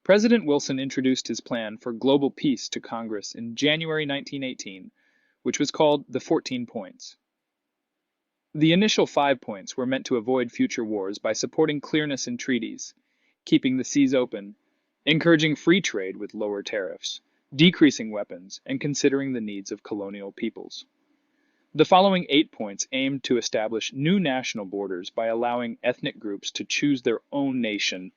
President Wilson introduced his plan for global peace to Congress in January 1918, which was called the 14 Points. The initial 5 points were meant to avoid future wars by supporting clearness in treaties, keeping the seas open, encouraging free trade with lower tariffs, decreasing weapons, and considering the needs of colonial peoples. The following 8 points aimed to establish new national borders by allowing ethnic groups to choose their own nation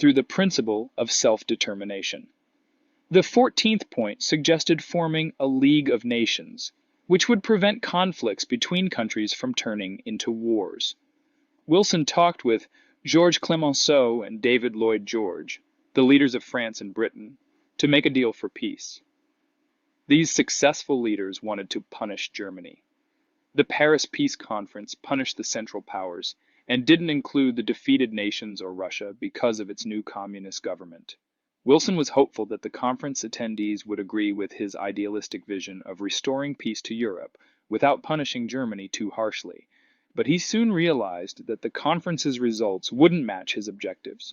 through the principle of self-determination. The 14th point suggested forming a League of Nations, which would prevent conflicts between countries from turning into wars. Wilson talked with Georges Clemenceau and David Lloyd George, the leaders of France and Britain, to make a deal for peace. These successful leaders wanted to punish Germany. The Paris Peace Conference punished the Central Powers and didn't include the defeated nations or Russia because of its new communist government. Wilson was hopeful that the conference attendees would agree with his idealistic vision of restoring peace to Europe without punishing Germany too harshly, but he soon realized that the conference's results wouldn't match his objectives.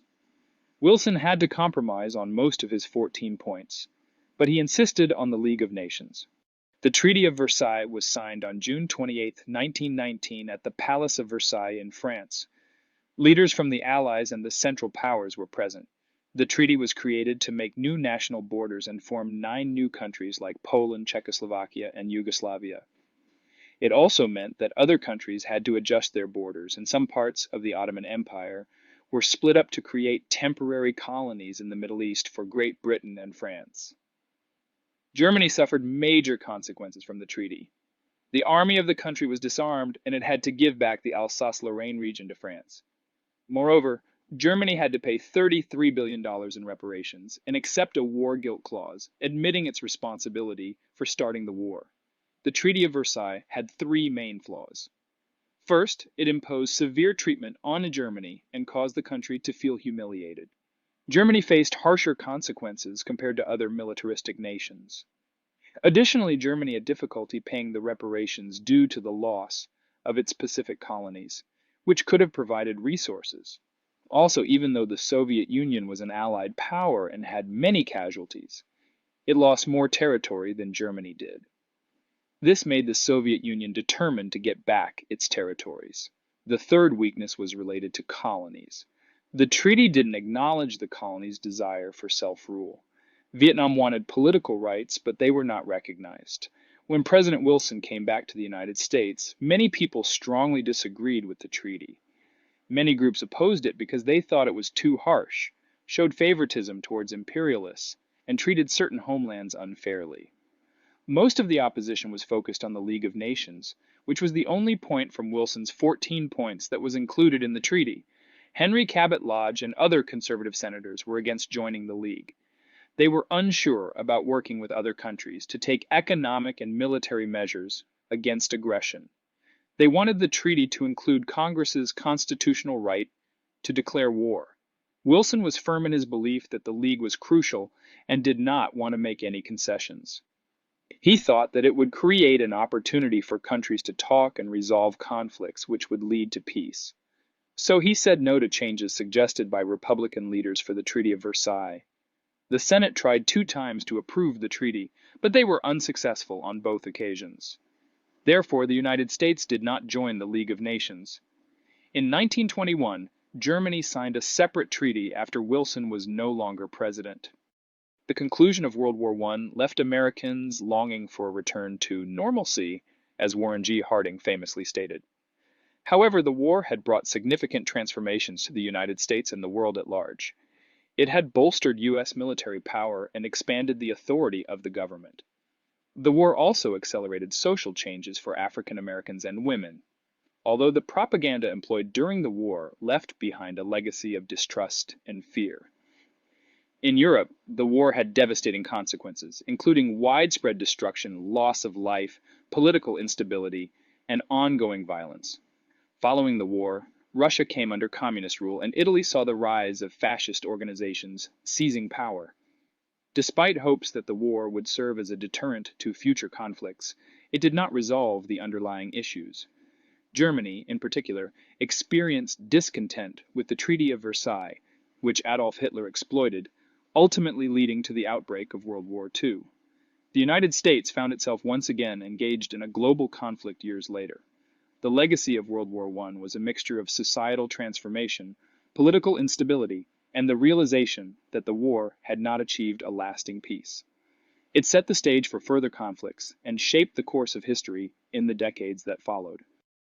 Wilson had to compromise on most of his 14 points, but he insisted on the League of Nations. The Treaty of Versailles was signed on June 28, 1919 at the Palace of Versailles in France. Leaders from the Allies and the Central Powers were present. The treaty was created to make new national borders and form 9 new countries like Poland, Czechoslovakia, and Yugoslavia. It also meant that other countries had to adjust their borders, and some parts of the Ottoman Empire were split up to create temporary colonies in the Middle East for Great Britain and France. Germany suffered major consequences from the treaty. The army of the country was disarmed, and it had to give back the Alsace-Lorraine region to France. Moreover, Germany had to pay $33 billion in reparations and accept a war guilt clause, admitting its responsibility for starting the war. The Treaty of Versailles had 3 main flaws. First, it imposed severe treatment on Germany and caused the country to feel humiliated. Germany faced harsher consequences compared to other militaristic nations. Additionally, Germany had difficulty paying the reparations due to the loss of its Pacific colonies, which could have provided resources. Also, even though the Soviet Union was an allied power and had many casualties, it lost more territory than Germany did. This made the Soviet Union determined to get back its territories. The third weakness was related to colonies. The treaty didn't acknowledge the colonies' desire for self-rule. Vietnam wanted political rights, but they were not recognized. When President Wilson came back to the United States, many people strongly disagreed with the treaty. Many groups opposed it because they thought it was too harsh, showed favoritism towards imperialists, and treated certain homelands unfairly. Most of the opposition was focused on the League of Nations, which was the only point from Wilson's 14 points that was included in the treaty. Henry Cabot Lodge and other conservative senators were against joining the League. They were unsure about working with other countries to take economic and military measures against aggression. They wanted the treaty to include Congress's constitutional right to declare war. Wilson was firm in his belief that the League was crucial and did not want to make any concessions. He thought that it would create an opportunity for countries to talk and resolve conflicts which would lead to peace. So he said no to changes suggested by Republican leaders for the Treaty of Versailles. The Senate tried 2 times to approve the treaty, but they were unsuccessful on both occasions. Therefore, the United States did not join the League of Nations. In 1921, Germany signed a separate treaty after Wilson was no longer president. The conclusion of World War I left Americans longing for a return to normalcy, as Warren G. Harding famously stated. However, the war had brought significant transformations to the United States and the world at large. It had bolstered U.S. military power and expanded the authority of the government. The war also accelerated social changes for African Americans and women, although the propaganda employed during the war left behind a legacy of distrust and fear. In Europe, the war had devastating consequences, including widespread destruction, loss of life, political instability, and ongoing violence. Following the war, Russia came under communist rule, and Italy saw the rise of fascist organizations seizing power. Despite hopes that the war would serve as a deterrent to future conflicts, it did not resolve the underlying issues. Germany, in particular, experienced discontent with the Treaty of Versailles, which Adolf Hitler exploited, ultimately leading to the outbreak of World War II. The United States found itself once again engaged in a global conflict years later. The legacy of World War I was a mixture of societal transformation, political instability, and the realization that the war had not achieved a lasting peace. It set the stage for further conflicts and shaped the course of history in the decades that followed.